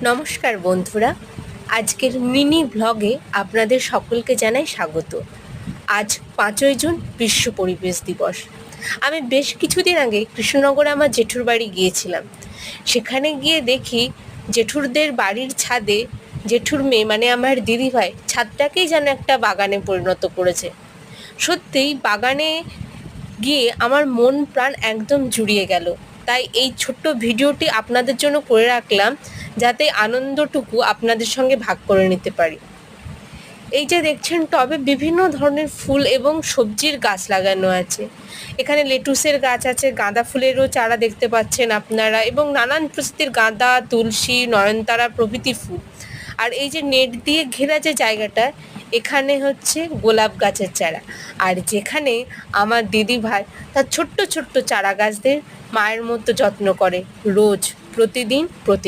নমস্কার বন্ধুরা, আজকের মিনি ব্লগে আপনাদের সকলকে জানাই স্বাগত। আজ 5ই জুন বিশ্ব পরিবেশ দিবস। আমি বেশ কিছুদিন আগে কৃষ্ণনগরে আমার জেঠুর বাড়ি গিয়েছিলাম। সেখানে গিয়ে দেখি জেঠুরদের বাড়ির ছাদে জেঠুর মেয়ে মানে আমার দিদিভাই ছাদটাকেই যেন একটা বাগানে পরিণত করেছে। সত্যিই বাগানে গিয়ে আমার মন প্রাণ একদম জুড়িয়ে গেল। তাই এই ছোট্ট ভিডিওটি আপনাদের জন্য করে রাখলাম, যাতে আনন্দটুকু আপনাদের সঙ্গে ভাগ করে নিতে পারি। এই যে দেখছেন, টবে বিভিন্ন ধরনের ফুল এবং সবজির গাছ লাগানো আছে। এখানে লেটুসের গাছ আছে, গাঁদা ফুলেরও চারা দেখতে পাচ্ছেন আপনারা, এবং নানান প্রজাতির গাঁদা, তুলসী, নয়নতারা প্রভৃতি ফুল। আর এই যে নেট দিয়ে ঘেরা যে জায়গাটা, এখানে হচ্ছে গোলাপ গাছের চারা। আর যেখানে আমার দিদিভাই তার ছোট্ট ছোট্ট চারা গাছদের মায়ের মতো যত্ন করে রোজ, প্রতিদিন।